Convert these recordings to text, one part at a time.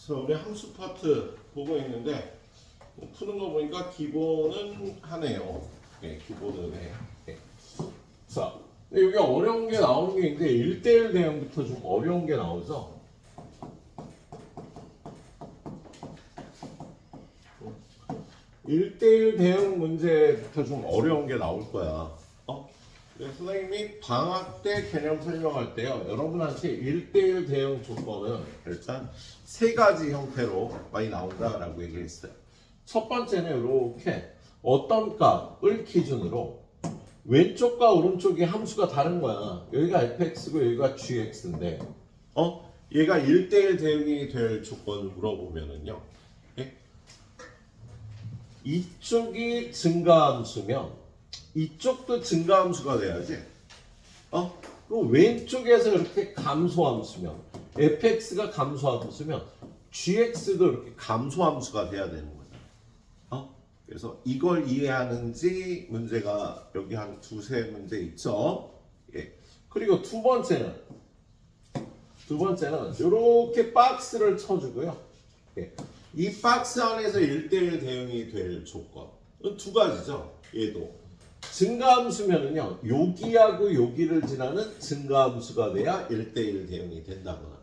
그래서 우리 함수 파트 보고 있는데 푸는 거 보니까 기본은 하네요. 네, 기본은 해. 네. 자, 근데 여기 어려운 게 나오는 게 있는데 1대1 대응부터 좀 어려운 게 나오죠. 1대1 대응 문제부터 좀 어려운 게 나올 거야. 네, 선생님이 방학 때 개념 설명할 때요. 여러분한테 1대1 대응 조건은 일단 세 가지 형태로 많이 나온다라고 얘기했어요. 첫 번째는 이렇게 어떤 값을 기준으로 왼쪽과 오른쪽의 함수가 다른 거야. 여기가 fx고 여기가 gx인데 얘가 1대1 대응이 될 조건을 물어보면은요. 예? 이쪽이 증가함수면 이쪽도 증가함수가 돼야지. 그럼 왼쪽에서 이렇게 감소함수면 fx가 감소함수면 gx도 이렇게 감소함수가 돼야 되는 거죠. 그래서 이걸 이해하는지 문제가 여기 한 두세 문제 있죠. 예. 그리고 두 번째는 이렇게 박스를 쳐주고요. 예. 이 박스 안에서 1대1 대응이 될 조건은 두 가지죠. 얘도 증가함수면은요, 여기하고 여기를 지나는 증가함수가 돼야 1대1 대응이 된다거나,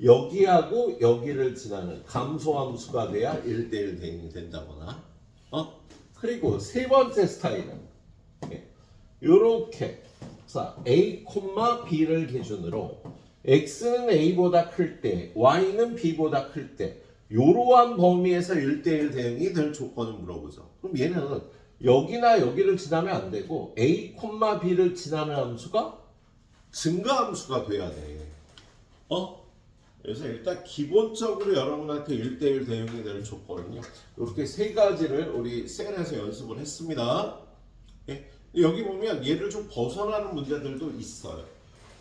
여기하고 여기를 지나는 감소함수가 돼야 1대1 대응이 된다거나, 그리고 세 번째 스타일은 요렇게 자, A, B를 기준으로 X는 A보다 클 때, Y는 B보다 클 때, 이러한 범위에서 1대1 대응이 될 조건을 물어보죠. 그럼 얘는 여기나 여기를 지나면 안 되고 A, B를 지나는 함수가 증가함수가 돼야 돼. 그래서 일단 기본적으로 여러분한테 1대1 대응이 될 조건은요. 이렇게 세 가지를 우리 셀에서 연습을 했습니다. 예? 여기 보면 얘를 좀 벗어나는 문제들도 있어요.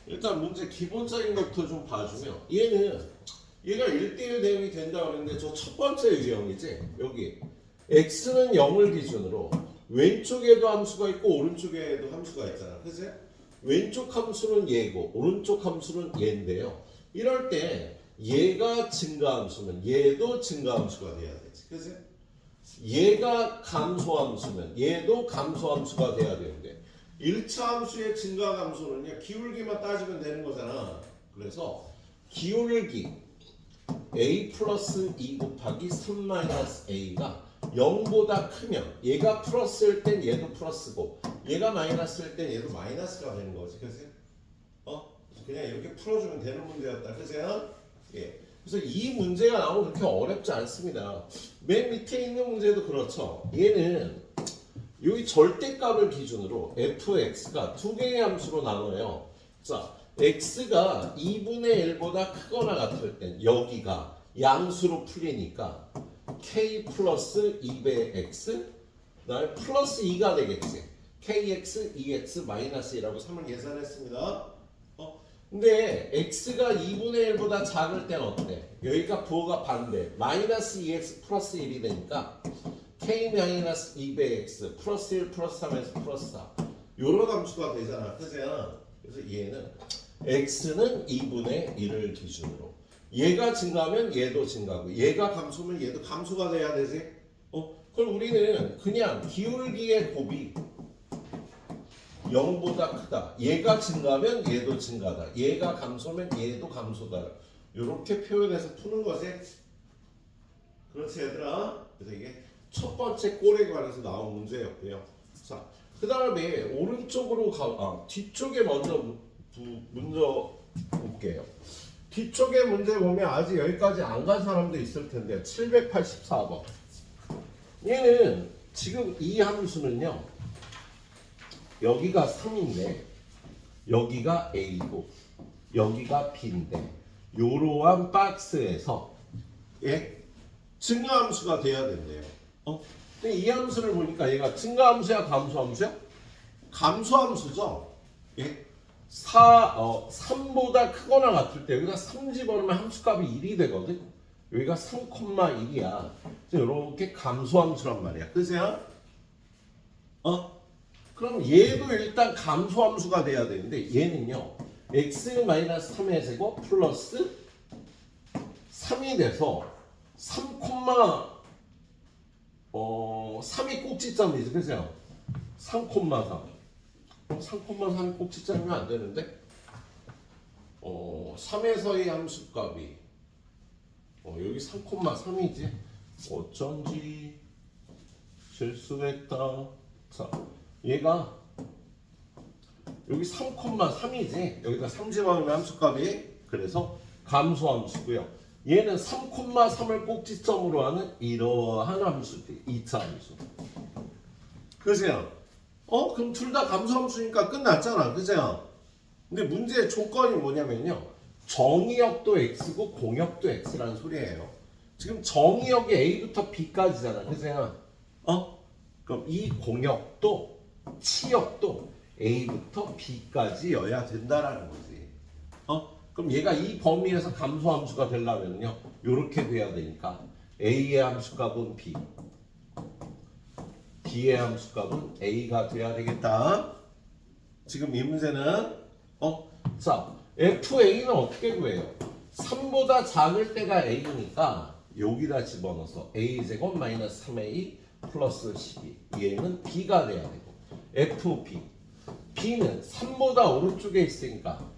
일단 문제 기본적인 것부터 좀 봐주면 얘가 1대1 대응이 된다고 했는데 저 첫 번째 유형이지. 여기 x는 0을 기준으로 왼쪽에도 함수가 있고 오른쪽에도 함수가 있잖아. 그치? 왼쪽 함수는 얘고 오른쪽 함수는 얘인데요. 이럴 때 얘가 증가함수면 얘도 증가함수가 돼야 되지. 그치? 얘가 감소함수면 얘도 감소함수가 돼야 되는데 1차 함수의 증가함수는요. 기울기만 따지면 되는 거잖아. 그래서 기울기 a 플러스 2 곱하기 3 마이너스 a가 0보다 크면 얘가 플러스일 땐 얘도 플러스고 얘가 마이너스일 땐 얘도 마이너스가 되는 거지. 그치? 그냥 이렇게 풀어주면 되는 문제였다. 그죠? 예. 그래서 이 문제가 나오면 그렇게 어렵지 않습니다. 맨 밑에 있는 문제도 그렇죠. 얘는 여기 절대값을 기준으로 fx가 두 개의 함수로 나눠요. 자, x가 2분의 1보다 크거나 같을 땐 여기가 양수로 풀리니까 k 플러스 2배 x 그다음에 플러스 2가 되겠지. kx, 2x, 마이너스 1라고 3을 계산했습니다. 근데 x가 2분의 1보다 작을 땐 어때? 여기가 부호가 반대. 마이너스 2x 플러스 1이 되니까 k 마이너스 2배 x 플러스 1 플러스 3에서 플러스 4 요런 함수가 되잖아. 그죠? 그래서 얘는 x는 2분의 1을 기준으로 얘가 증가하면 얘도 증가하고 얘가 감소면 얘도 감소가 돼야 되지. 그럼 우리는 그냥 기울기의 곱이 0보다 크다. 얘가 증가하면 얘도 증가다. 얘가 감소면 얘도 감소다. 이렇게 표현해서 푸는 거지. 그렇지 얘들아. 그래서 이게 첫 번째 꼴에 관해서 나온 문제였고요. 자, 그 다음에 오른쪽으로 뒤쪽에 먼저 볼게요. 뒤쪽에 문제 보면 아직 여기까지 안 간 사람도 있을 텐데요. 784번. 얘는 지금 이 함수는요. 여기가 3인데 여기가 A고 여기가 B인데 요러한 박스에서 증가함수가 돼야 된대요. 근데 이 함수를 보니까 얘가 증가함수야 감소함수야? 감소함수죠. 3보다 크거나 같을 때 여기다 3 집어넣으면 함수값이 1이 되거든. 여기가 3,1이야. 이렇게 감소함수란 말이야. 그죠? 그럼 얘도 일단 감소함수가 돼야 되는데 얘는요 x-3의 제곱 플러스 3 3이 돼서 3, 3이 꼭지점이지, 그죠? 3, 3. 3,3이 꼭지점이면 안 되는데? 3에서의 함수값이 여기 3,3이지? 어쩐지 실수했다. 자, 얘가 여기 3,3이지? 여기다 3 집어넣으면 함수값이 그래서 감소함수고요. 얘는 3,3을 꼭지점으로 하는 이러한 함수지. 2차 함수. 그죠? 그럼 둘 다 감소함수니까 끝났잖아. 그죠? 근데 문제의 조건이 뭐냐면요. 정의역도 x고 공역도 x라는 소리예요. 지금 정의역이 a부터 b까지잖아. 그죠? 그럼 이 공역도 치역도 a부터 b까지여야 된다라는 거지. 그럼 얘가 이 범위에서 감소함수가 되려면요. 이렇게 돼야 되니까 a의 함수값은 b, b의 함수값은 a가 돼야 되겠다. 지금 이 문제는 자, FA는 어떻게 구해요? 3보다 작을 때가 A니까 여기다 집어넣어서 A제곱 마이너스 3A 플러스 12 얘는 B가 돼야 되고 FB B는 3보다 오른쪽에 있으니까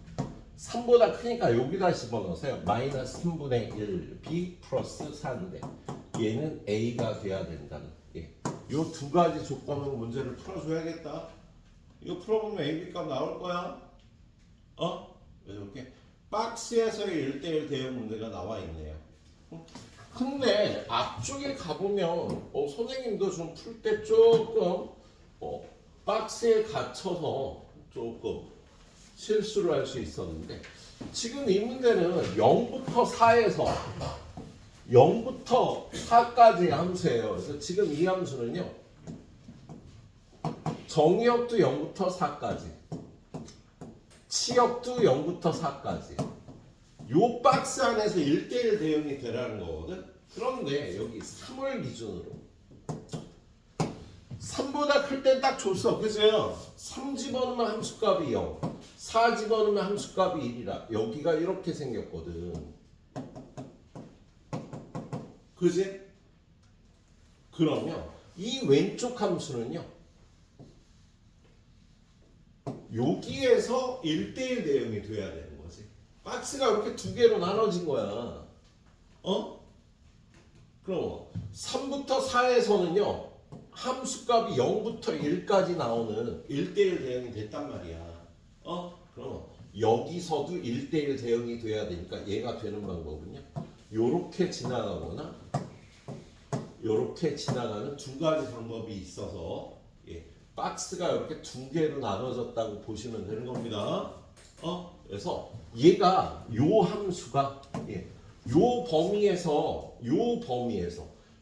3보다 크니까 여기다 집어넣으세요. 마이너스 3분의 1 B 플러스 4인데 얘는 A가 돼야 된다는 이 두 가지 조건으로 문제를 풀어줘야겠다. 이거 풀어보면 A, B 값 나올 거야. 이렇게 박스에서의 1대1 대응 문제가 나와 있네요. 근데 앞쪽에 가보면 선생님도 좀 풀 때 조금 박스에 갇혀서 조금 실수를 할 수 있었는데 지금 이 문제는 0부터 4에서 0부터 4까지의 함수예요. 그래서 지금 이 함수는요. 정의역도 0부터 4까지 치역도 0부터 4까지 요 박스 안에서 1대1 대응이 되라는 거거든. 그런데 여기 3을 기준으로 3보다 클 땐 딱 줬어. 그죠? 3 집어넣으면 함수값이 0 4 집어넣으면 함수값이 1이라 여기가 이렇게 생겼거든. 그지? 그러면 이 왼쪽 함수는요. 여기에서 1대1 대응이 돼야 되는 거지. 박스가 이렇게 두 개로 나눠진 거야. 그럼 3부터 4에서는요. 함수값이 0부터 1까지 나오는 1대1 대응이 됐단 말이야. 그럼 여기서도 1대1 대응이 돼야 되니까 얘가 되는 방법은요. 요렇게 지나가거나 요렇게 지나가는 두 가지 방법이 있어서 박스가 이렇게 두 개로 나눠졌다고 보시면 되는 겁니다. 그래서 얘가 요 함수가 요 범위에서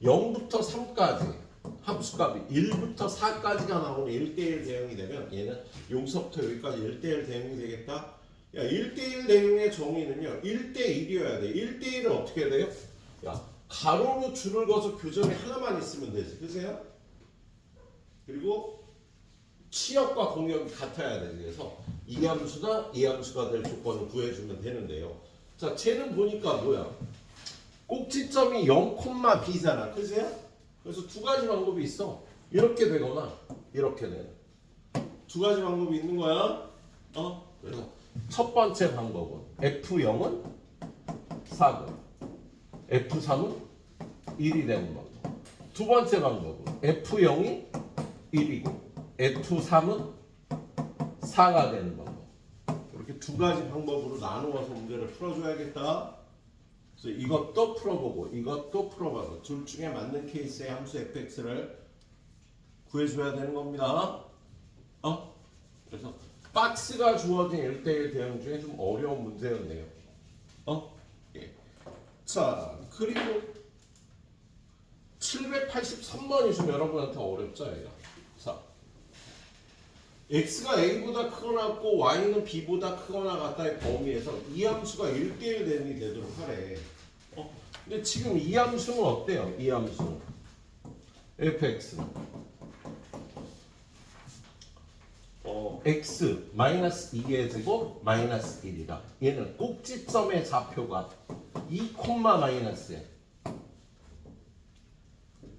0부터 3까지 함수값이 1부터 4까지가 나오는 1대1 대응이 되면 얘는 여기서부터 여기까지 1대1 대응이 되겠다. 1대1 대응의 정의는요. 1대1이어야 돼. 1대1은 어떻게 돼요? 가로로 줄을 그어서 교점이 하나만 있으면 되지. 그죠? 그리고 치역과 공역이 같아야 되지. 그래서 이 함수나 이 함수가 될 조건을 구해주면 되는데요. 자, 쟤는 보니까 뭐야? 꼭지점이 0,b잖아. 그죠? 그래서 두 가지 방법이 있어. 이렇게 되거나 이렇게 되는. 두 가지 방법이 있는 거야. 그래서 첫 번째 방법은 F0은 4고 F3은 1이 되는 방법. 두 번째 방법은 F0이 1이고 F3은 4가 되는 방법. 이렇게 두 가지 방법으로 나누어서 문제를 풀어줘야겠다. 그래서 이것도 풀어보고 이것도 풀어봐서 둘 중에 맞는 케이스의 함수 fx를 구해줘야 되는 겁니다. 그래서 박스가 주어진 1대1 대응 중에 좀 어려운 문제였네요. 예. 자, 그리고 783번이 좀 여러분한테 어렵죠, 얘가. 자, x가 a보다 크거나 같고 y는 b보다 크거나 같다의 범위에서 이 함수가 1대1 대응이 되도록 하래. 근데 지금 이 함수는 어때요? 이 함수는 fx는 x 마이너스 2의 제곱 마이너스 1이다. 얘는 꼭지점의 좌표가 2 콤마 마이너스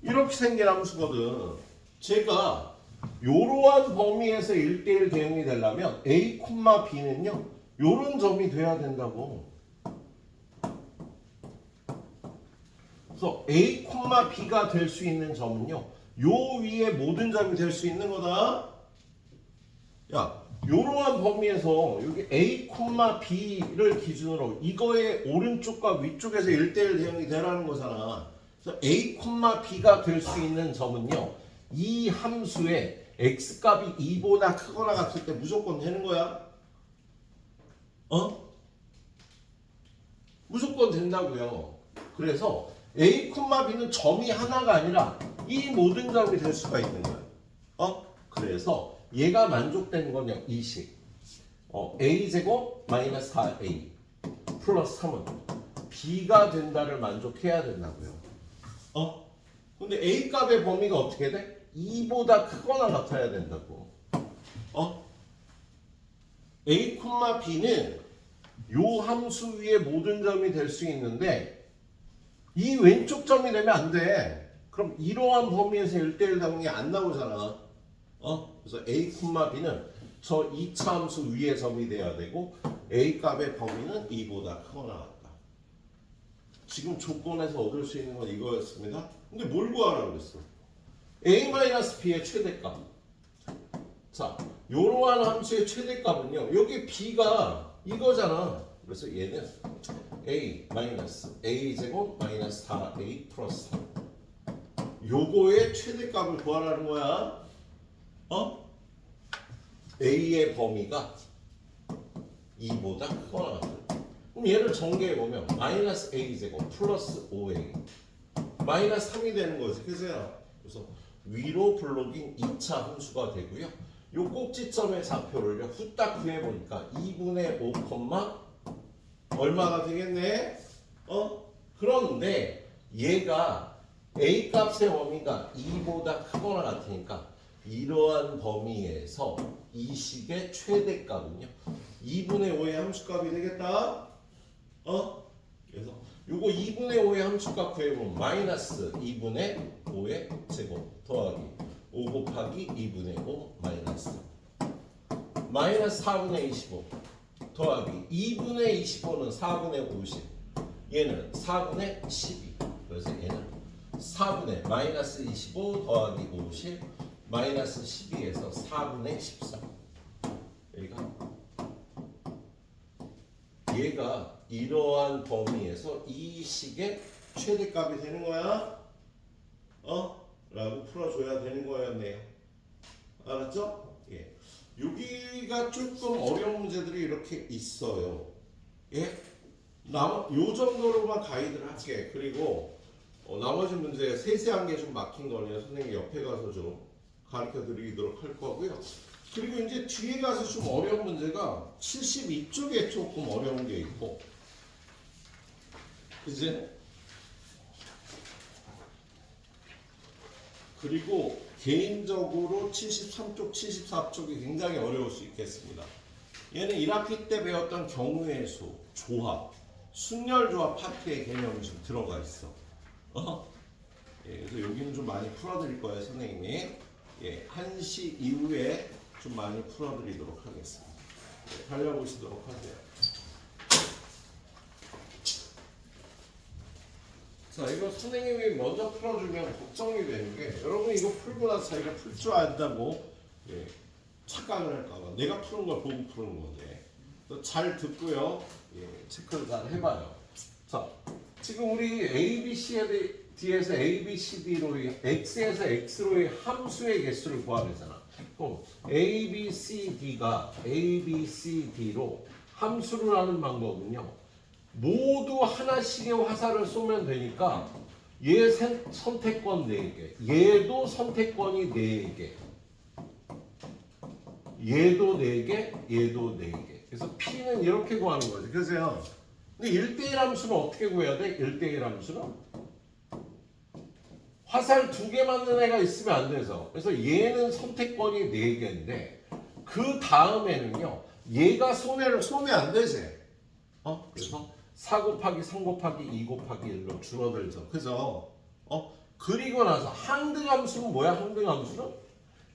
이렇게 생긴 함수거든. 제가 요러한 범위에서 1대1 대응이 되려면 A, B는요 요런 점이 돼야 된다고. 그래서 A, B가 될 수 있는 점은요 요 위에 모든 점이 될 수 있는 거다. 야, 요러한 범위에서 여기 A, B를 기준으로 이거의 오른쪽과 위쪽에서 1대1 대응이 되라는 거잖아. 그래서 A, B가 될 수 있는 점은요 이 함수의 x값이 2보다 크거나 같을 때 무조건 되는 거야. 무조건 된다고요. 그래서 A, B는 점이 하나가 아니라 이 모든 점이 될 수가 있는 거야. 그래서 얘가 만족되는 건요 이 식. a제곱 마이너스 4a 플러스 3은 b가 된다를 만족해야 된다고요. 근데 a 값의 범위가 어떻게 돼? 2보다 크거나 같아야 된다고. a, b는 요 함수 위에 모든 점이 될 수 있는데 이 왼쪽 점이 되면 안 돼. 그럼 이러한 범위에서 1대1 대응이 안 나오잖아. 그래서 a, b는 저 2차 함수 위에 점이 돼야 되고 a 값의 범위는 2보다 크거나 같다. 지금 조건에서 얻을 수 있는 건 이거였습니다. 근데 뭘 구하라고 그랬어? a-b의 최대값. 자, 요러한 함수의 최대값은요. 여기 b가 이거잖아. 그래서 얘는 a-a제곱 마이너스 4a 플러스 3. 요거의 최대값을 구하라는 거야. a의 범위가 2보다 크거나 같다. 그럼 얘를 전개해보면 마이너스 a제곱 플러스 5a 마이너스 3이 되는 거지. 그래서 위로 블록인 2차 함수가 되고요. 요 꼭지점의 좌표를요 후딱 구해보니까 2분의 5, 얼마가 되겠네? 그런데 얘가 a 값의 범위가 2보다 크거나 같으니까 이러한 범위에서 이 식의 최대값은요 2분의 5의 함수값이 되겠다. 그래서 요거 2분의 5의 함수값 구해보면 마이너스 2분의 5의 제곱 더하기 5 곱하기 2분의 5 마이너스 4분의 25 더하기 2분의 25는 4분의 50 얘는 4분의 12 그래서 얘는 4분의 마이너스 25 더하기 50 마이너스 12에서 4분의 14 얘가 이러한 범위에서 이 식의 최대값이 되는 거야. 라고 풀어줘야 되는 거였네요. 알았죠? 예. 여기가 조금 어려운 문제들이 이렇게 있어요. 예? 요 정도로만 가이드를 할게. 그리고 나머지 문제 세세한 게 좀 막힌 거네요. 선생님 옆에 가서 좀 가르쳐 드리도록 할 거고요. 그리고 이제 뒤에 가서 좀 어려운 문제가 72쪽에 조금 어려운 게 있고, 그지? 그리고 개인적으로 73쪽, 74쪽이 굉장히 어려울 수 있겠습니다. 얘는 1학기 때 배웠던 경우의 수, 조합, 순열 조합 파트의 개념이 좀 들어가 있어. 예, 그래서 여기는 좀 많이 풀어드릴 거예요, 선생님이. 예, 1시 이후에 좀 많이 풀어드리도록 하겠습니다. 예, 달려보시도록 하세요. 자, 이거 선생님이 먼저 풀어주면 걱정이 되는 게 여러분 이거 풀고 나서 자기가 풀 줄 안다고 착각을 할까봐 내가 푸는 걸 보고 푸는 건데 잘 듣고요. 체크를 잘 해봐요. 자, 지금 우리 A, B, C에 D에서 A, B, C, D로 X에서 X로의 함수의 개수를 구하래잖아. 그럼 A, B, C, D가 A, B, C, D로 함수를 하는 방법은요. 모두 하나씩의 화살을 쏘면 되니까 얘 선택권 4개, 얘도 선택권이 4개, 얘도 4개, 얘도 4개. 그래서 P는 이렇게 구하는 거지. 그래서요. 근데 1대1 함수는 어떻게 구해야 돼? 1대1 함수는 화살 2개 맞는 애가 있으면 안 돼서. 그래서 얘는 선택권이 4개인데 그 다음에는요. 얘가 쏘면 안 되지. 그래서 4 곱하기 3 곱하기 2 곱하기 1로 줄어들죠. 그죠? 그리고 나서 항등함수는 뭐야? 항등함수는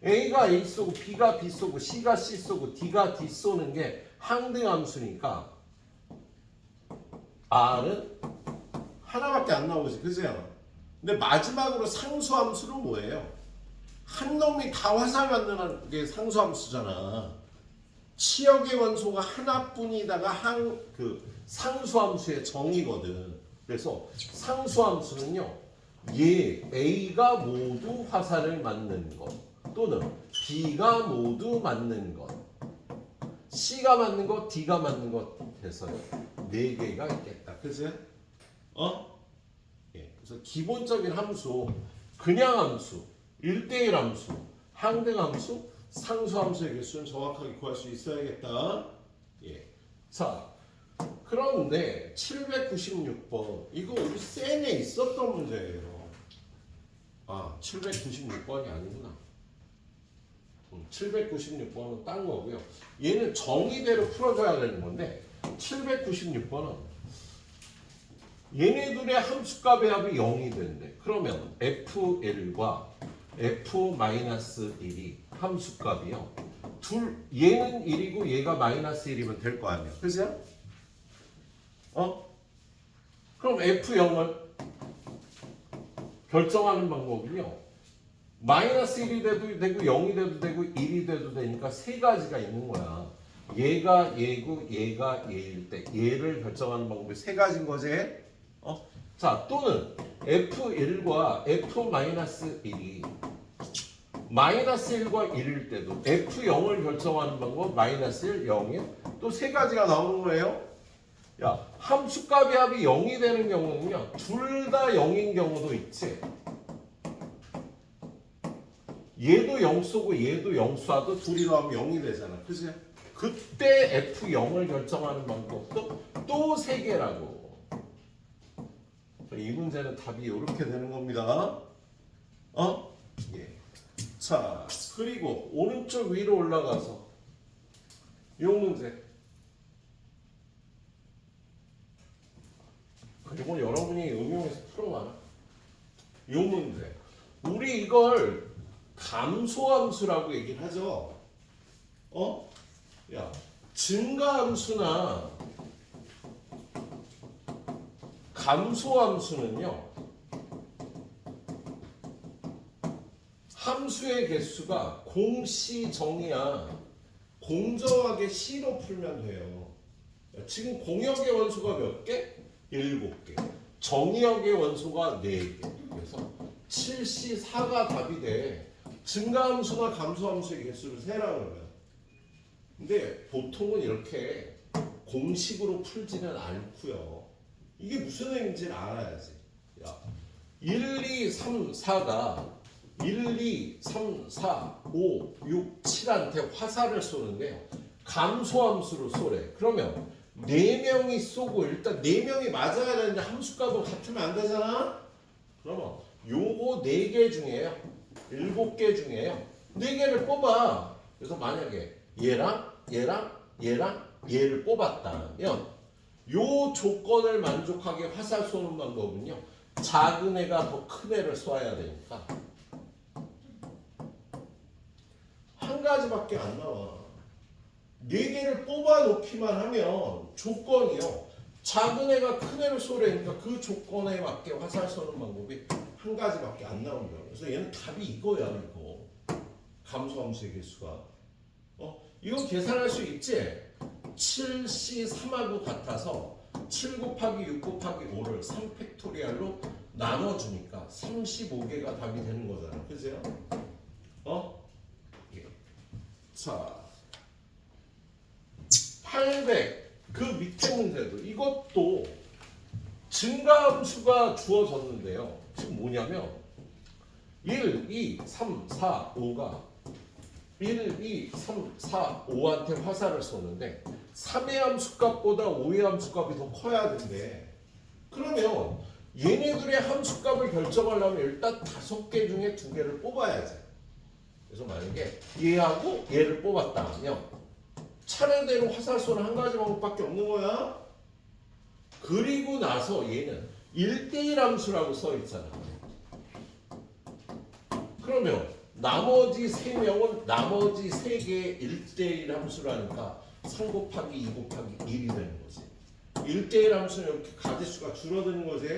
A가 A 쏘고 B가 B 쏘고 C가 C 쏘고 D가 D 쏘는 게 항등함수니까 R은 하나밖에 안 나오지. 그죠? 근데 마지막으로 상수함수는 뭐예요? 한 놈이 다 화살 만드는 게 상수함수잖아. 치역의 원소가 하나뿐이다가 상수함수의 정의거든. 그래서 상수함수는요, A가 모두 화살을 맞는 것, 또는 B가 모두 맞는 것, C가 맞는 것, D가 맞는 것 해서 4개가 있겠다. 그치? 예. 그래서 기본적인 함수, 그냥 함수, 1대1 함수, 항등함수, 상수함수의 개수는 정확하게 구할 수 있어야겠다. 예. 자, 그런데 796번 이거 우리 쌤에 있었던 문제예요. 796번이 아니구나. 796번은 딴 거고요. 얘는 정의대로 풀어줘야 되는 건데 796번은 얘네들의 함수값의 합이 0이 된대. 그러면 F1과 F-1이 함수값이요. 얘는 1이고 얘가 -1이면 될 거 아니야. 그죠? 그럼 F0을 결정하는 방법은요. -1이 돼도 되고 0이 돼도 되고 1이 돼도 되니까 세 가지가 있는 거야. 얘가 얘고 얘가 얘일 때 얘를 결정하는 방법이 세 가지인 거지. 자, 또는 F1과 F-1이 -1과 1일 때도 F0을 결정하는 방법 -1, 0일 또 세 가지가 나오는 거예요. 야, 함수값의 합이 0이 되는 경우는요. 둘 다 0인 경우도 있지. 얘도 0 쏘고 얘도 0 쏴도 둘이 나오면 0이 되잖아. 그치? 그때 F0을 결정하는 방법도 또 세 개라고. 이 문제는 답이 이렇게 되는 겁니다. 예. 자, 그리고 오른쪽 위로 올라가서 이 문제. 이건 여러분이 응용해서 풀어봐라. 이 문제. 우리 이걸 감소함수라고 얘기를 하죠. 야, 증가함수나 감소함수는요, 함수의 개수가 공시정이야. 공정하게 C로 풀면 돼요. 지금 공역의 원소가 몇 개? 7개. 정의역의 원소가 4개. 그래서 7C4가 답이 돼. 증가함수나 감소함수의 개수를 세라 그러면. 근데 보통은 이렇게 공식으로 풀지는 않고요. 이게 무슨 의미인지를 알아야지. 야, 1, 2, 3, 4가 1, 2, 3, 4, 5, 6, 7한테 화살을 쏘는데요. 감소함수로 쏘래. 그러면 4명이 쏘고 일단 4명이 맞아야 되는데 함수값은 같으면 안 되잖아? 그러면 요거 4개 중에요. 7개 중에요. 4개를 뽑아. 그래서 만약에 얘랑 얘랑 얘랑 얘를 뽑았다면 요 조건을 만족하게 화살 쏘는 방법은요. 작은 애가 더 큰 애를 쏴야 되니까 한 가지밖에 안 나와. 4개를 뽑아 놓기만 하면 조건이요. 작은 애가 큰 애를 쏘려니까 그 조건에 맞게 화살 쏘는 방법이 한 가지밖에 안 나온다. 그래서 얘는 답이 이거야, 이거. 감소함수의 개수가. 이거 계산할 수 있지? 7C3하고 같아서 7 곱하기 6 곱하기 5를 3팩토리얼로 나눠주니까 35개가 답이 되는 거잖아. 그죠? 예. 자, 800. 그 밑에 문제도 이것도 증가함수가 주어졌는데요. 지금 뭐냐면 1, 2, 3, 4, 5가 1, 2, 3, 4, 5한테 화살을 쏘는데 3의 함수값보다 5의 함수값이 더 커야 된대. 그러면 얘네들의 함수값을 결정하려면 일단 5개 중에 2개를 뽑아야지. 그래서 만약에 얘하고 얘를 뽑았다 하면 차례대로 화살 쏘는 한 가지 방법밖에 없는 거야. 그리고 나서 얘는 1대1 함수라고 써 있잖아. 그러면 나머지 3명은 나머지 3개의 1대1 함수라니까 3 곱하기 2 곱하기 1이 되는 거지. 1대1 함수는 이렇게 가지수가 줄어드는 거지.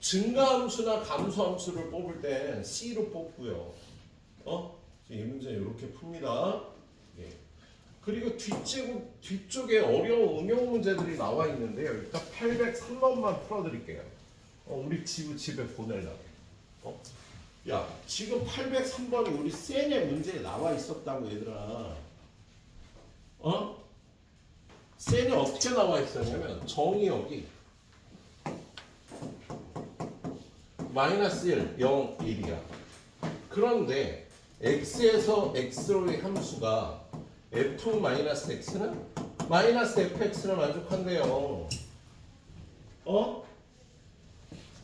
증가함수나 감소함수를 뽑을 땐 C로 뽑고요. 이 문제는 이렇게 풉니다. 예. 그리고 뒤쪽에 어려운 응용 문제들이 나와 있는데요. 일단 803번만 풀어드릴게요. 우리 집에 보내려고. 야, 지금 803번이 우리 쌤의 문제에 나와 있었다고 얘들아. 쌤이 어떻게 나와 있었냐면 정의 여기 마이너스 1, 0, 1이야. 그런데 x에서 x로의 함수가 f-x는 마이너스 fx를 만족한대요.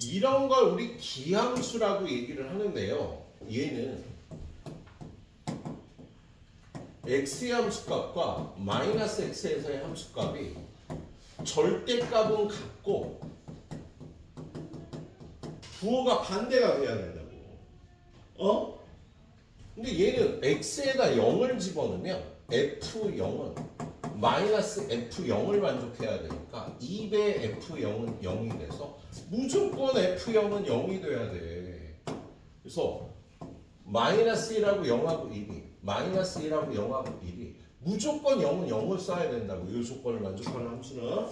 이런 걸 우리 기함수라고 얘기를 하는데요. 얘는 x의 함수값과 마이너스 x에서의 함수값이 절대값은 같고 부호가 반대가 돼야 된다고. 근데 얘는 x에다 0을 집어넣으면 f0은 마이너스 f0을 만족해야 되니까 2배 f0은 0이 돼서 무조건 f0은 0이 돼야 돼. 그래서 마이너스 1하고 0하고 1이 마이너스 1하고 0하고 1이 무조건 0은 0을 써야 된다고. 이 조건을 만족하는 함수는.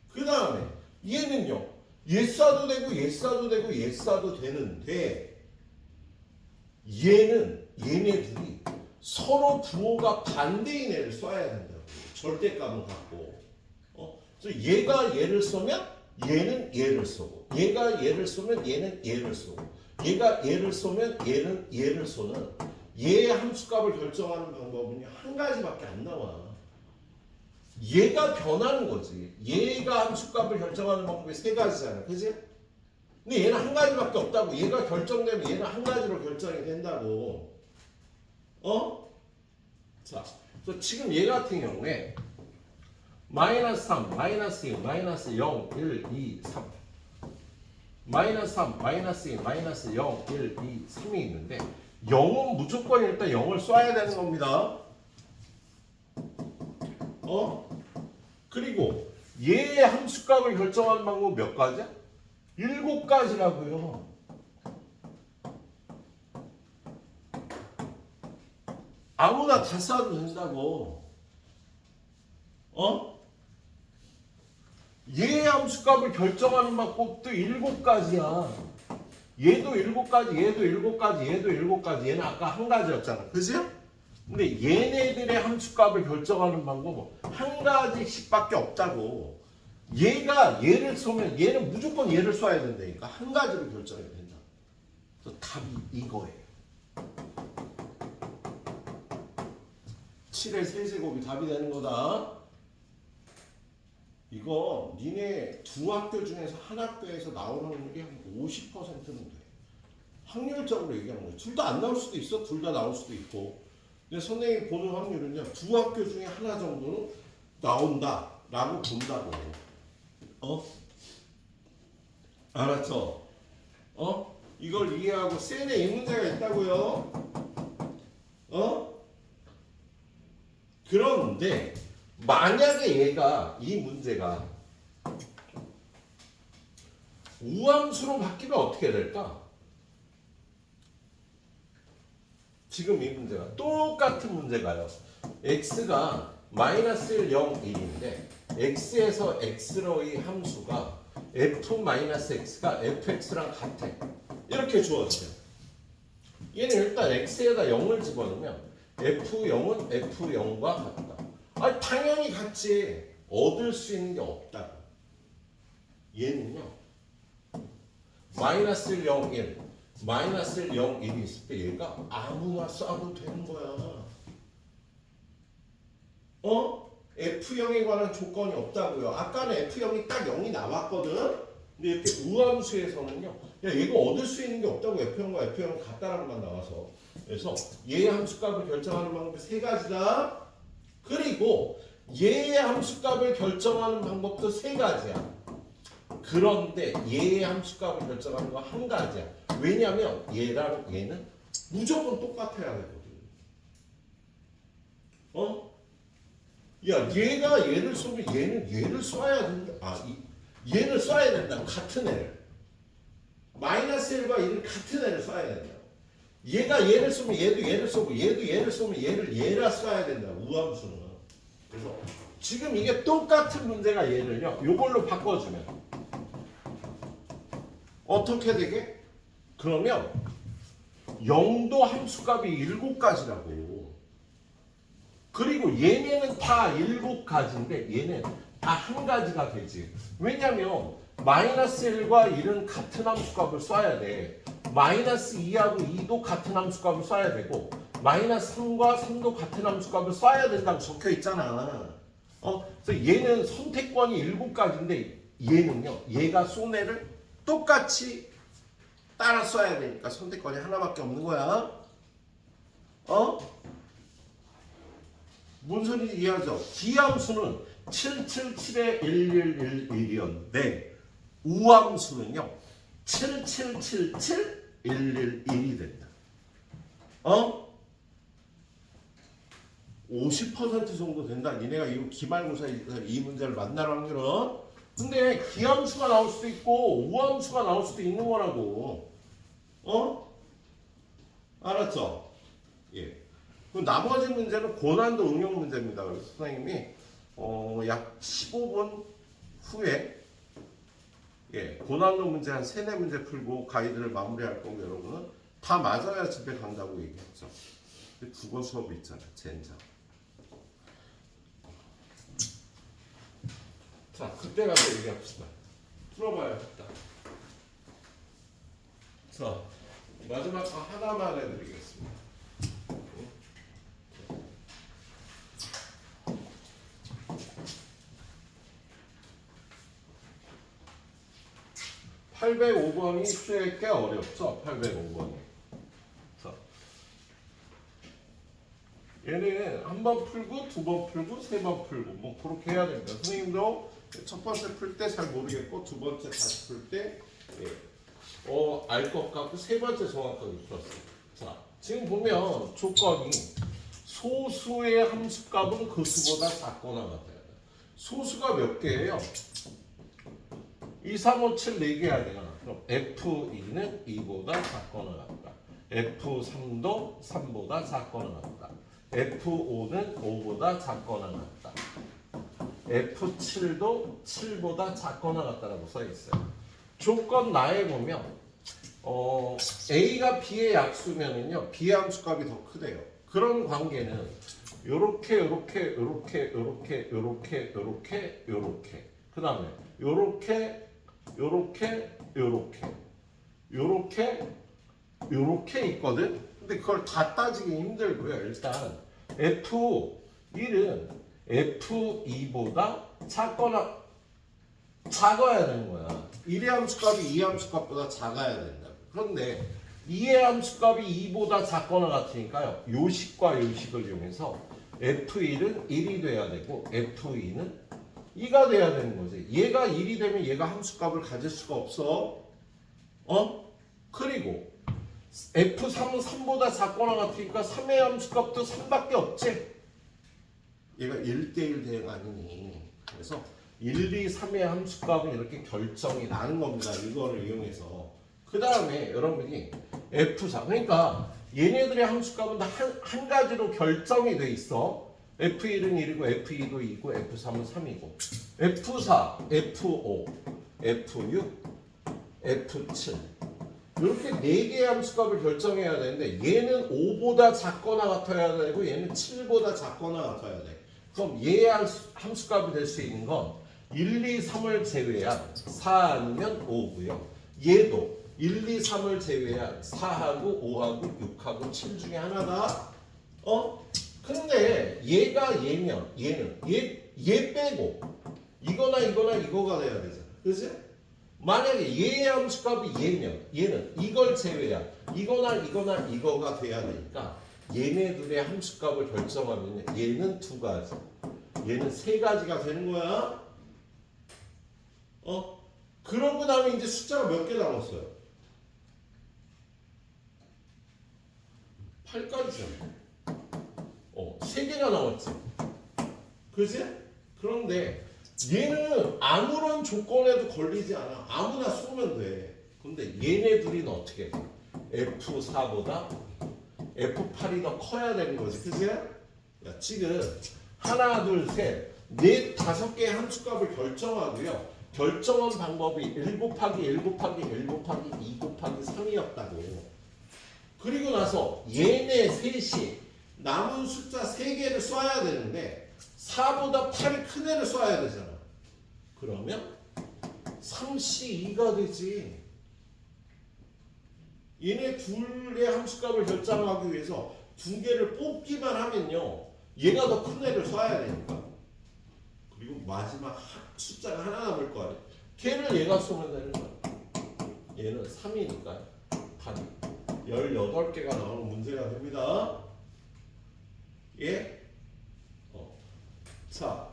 그 다음에 얘는요. 얘 쏴도 되고 얘 쏴도 되고 얘 쏴도 되는데 얘네 둘이 서로 부호가 반대인 애를 쏴야 된다고. 절대값은 같고. 그래서 얘가 얘를 쏘면 얘는 얘를 쏘고 얘가 얘를 쏘면 얘는 얘를 쏘고 얘가 얘를 쏘면 얘는 얘를 쏘는 얘의 함수값을 결정하는 방법은요 한 가지밖에 안 나와. 얘가 변하는 거지. 얘가 함수값을 결정하는 방법이 3가지잖아. 그지? 근데 얘는 한 가지밖에 없다고. 얘가 결정되면 얘는 한 가지로 결정이 된다고. 자, 그래서 지금 얘 같은 경우에 마이너스 3, 마이너스 2, 마이너스 0, 1, 2, 3 마이너스 3, 마이너스 2, 마이너스 0, 1, 2, 3이 있는데 0은 무조건 일단 0을 쏴야 되는 겁니다. 그리고 얘의 함수값을 결정하는 방법 몇 가지야? 7가지라고요. 아무나 다 쏴도 된다고. 얘의 함수값을 결정하는 방법도 7가지야. 얘도 7가지, 얘도 7가지, 얘도 7가지. 얘는 아까 한 가지였잖아. 그지? 근데 얘네들의 함수값을 결정하는 방법은 한 가지씩밖에 없다고. 얘가 얘를 쏘면 얘는 무조건 얘를 쏴야 된다니까. 한 가지로 결정이 된다. 그래서 답이 이거예요. 7의 세제곱이 답이 되는 거다. 이거 니네 두 학교 중에서 한 학교에서 나오는 확률이 한 50%는 돼. 확률적으로 얘기하는 거야. 둘 다 안 나올 수도 있어. 둘 다 나올 수도 있고. 근데 선생님이 보는 확률은요. 두 학교 중에 하나 정도는 나온다라고 본다고. 알았죠? 이걸 이해하고 셀에 이 문제가 있다고요. 그런데 만약에 얘가 이 문제가 우함수로 바뀌면 어떻게 될까? 지금 이 문제가 똑같은 문제가요. x가 마이너스 1, 0, 1인데 x에서 x로의 함수가 f-x가 fx랑 같아. 이렇게 주어져요. 얘는 일단 x에다 0을 집어넣으면 f0은 f0과 같다. 당연히 같지. 얻을 수 있는 게 없다고. 얘는요. 마이너스 1, 0, 1 마이너스 1, 0, 1이 있을 때 얘가 아무나 쏴도 되는 거야. F0에 관한 조건이 없다고요. 아까는 F0이 딱 0이 나왔거든. 근데 이렇게 우함수에서는요. 야, 얘가 얻을 수 있는 게 없다고. F0과 F0은 같다라는 말 나와서. 그래서 얘의 함수값을 결정하는 방법이 3가지다. 그리고 얘의 함수값을 결정하는 방법도 세 가지야. 그런데 얘의 함수값을 결정하는 거 한 가지야. 왜냐면 얘랑 얘는 무조건 똑같아야 되거든. 야, 얘가 얘를 쏘면 얘는 얘를 쏴야 된다. 얘를 쏴야 된다. 같은 애를. 마이너스 1과 1은 같은 애를 쏴야 된다. 얘가 얘를 쏘면 얘도 얘를 쏘고 얘도 얘를 쏘면 얘를 얘라 쏴야 된다. 우함수는. 그래서 지금 이게 똑같은 문제가 얘를요. 요걸로 바꿔주면 어떻게 되게? 그러면 0도 함수값이 7가지라고. 그리고 얘네는 다 7가지인데 얘는 다 한 가지가 되지. 왜냐면 마이너스 1과 1은 같은 함수값을 쏴야 돼. 마이너스 2하고 2도 같은 함수값을 쏴야 되고 마이너스 3과 3도 같은 함수값을 쏴야 된다고 적혀 있잖아. 그래서 얘는 선택권이 7가지인데 얘는요. 얘가 쏜 애를 똑같이 따라 쏴야 되니까 선택권이 하나밖에 없는 거야. 뭔 소리인지 이해하죠? 기함수는 777에 1111이었는데 우함수는요 7777 111이 된다. 50% 정도 된다. 니네가 이 기말고사 이 문제를 만날 확률은. 근데 기함수가 나올 수도 있고 우함수가 나올 수도 있는 거라고. 알았죠? 예. 그 나머지 문제는 고난도 응용 문제입니다. 그래서 선생님이 약 15분 후에 고난도 문제 한 3, 4문제 풀고 가이드를 마무리할 거고 여러분은 다 맞아야 집에 간다고 얘기했죠. 국어 수업이 있잖아. 젠장. 자, 그때 가서 얘기합시다. 풀어봐야겠다. 자, 마지막 거 하나만 해드리겠습니다. 805번이 수에 꽤 어렵죠? 805번이. 자, 얘는 한 번 풀고, 2번 풀고, 3번 풀고, 뭐 그렇게 해야 됩니다. 선생님도 첫 번째 풀 때 잘 모르겠고, 두 번째 다시 풀 때 알 것 같고, 세 번째 정확하게 풀었어요. 자, 지금 보면 조건이 소수의 함수값은 그 수보다 작거나 같아야 돼. 소수가 몇 개예요? 2, 3, 5, 7, 4개 해야 되잖아. 그럼 F2는 2보다 작거나 같다. F3도 3보다 작거나 같다. F5는 5보다 작거나 같다. F7도 7보다 작거나 같다라고 써 있어요. 조건 나에 보면 A가 B의 약수면은요. B의 함수값이 더 크대요. 그런 관계는 요렇게 그다음에 요렇게 있거든. 근데 그걸 다 따지기 힘들고요. 일단 F1은 F2보다 작아야 되는 거야. 1의 함수값이 2의 함수값보다 작아야 된다. 그런데 2의 함수값이 2보다 작거나 같으니까요. 요식과 요식을 이용해서 F1은 1이 돼야 되고 F2는 2가 돼야 되는 거지. 얘가 1이 되면 얘가 함수값을 가질 수가 없어. 그리고 F3은 3보다 작거나 같으니까 3의 함수값도 3밖에 없지. 얘가 1대1 대응 아니니. 그래서 1, 2, 3의 함수값은 이렇게 결정이 나는 겁니다. 이거를 이용해서. 그 다음에 여러분이 F4. 그러니까 얘네들의 함수값은 다 한 가지로 결정이 돼 있어. F1은 1이고 F2도 2고 F3은 3이고 F4, F5, F6, F7 이렇게 4개의 함수값을 결정해야 되는데 얘는 5보다 작거나 같아야 되고 얘는 7보다 작거나 같아야 돼. 그럼 얘의 함수값이 될 수 있는 건 1, 2, 3을 제외한 4 아니면 5고요. 얘도 1, 2, 3을 제외한 4하고 5하고 6하고 7 중에 하나다. 근데 얘가 얘면 얘는 얘 빼고 이거나 이거가 돼야 되잖아. 그치? 만약에 얘의 함수값이 얘면 얘는 이걸 제외한 이거나 이거가 돼야 되니까 얘네 둘의 함수값을 결정하면 얘는 두 가지. 얘는 세 가지가 되는 거야. 그러고 나면 이제 숫자가 몇 개 남았어요? 8가지잖아. 세 개가 남았지. 그지? 그런데 얘는 아무런 조건에도 걸리지 않아. 아무나 쏘면 돼. 근데 얘네 둘이는 어떻게 돼? F4보다 F8이 더 커야 되는 거지. 그지? 야, 지금 하나, 둘, 셋, 넷, 다섯 개의 함수값을 결정하고요. 결정한 방법이 1 곱하기 1 곱하기 1 곱하기 2 곱하기 3이었다고. 그리고 나서 얘네 셋이 남은 숫자 3개를 쏴야 되는데 4보다 8이 큰 애를 쏴야 되잖아. 그러면 3C2가 되지. 얘네 둘의 함수값을 결정하기 위해서 두 개를 뽑기만 하면요. 얘가 더 큰 애를 쏴야 되니까. 그리고 마지막 숫자가 하나 남을 거 아니야. 걔를 얘가 쏘면 되는 거야. 얘는 3이니까 답이 18개가 나오는 문제가 됩니다. 예? 자,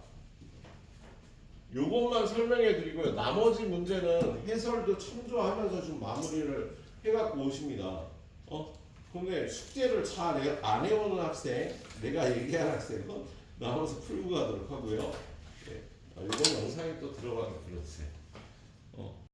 요것만 설명해 드리고요. 나머지 문제는 해설도 참조하면서 좀 마무리를 해갖고 오십니다. 근데 숙제를 잘 안 해오는 학생, 내가 얘기한 학생은 나머지 풀고 가도록 하고요. 예. 이번 영상에 또 들어가면 그렇지.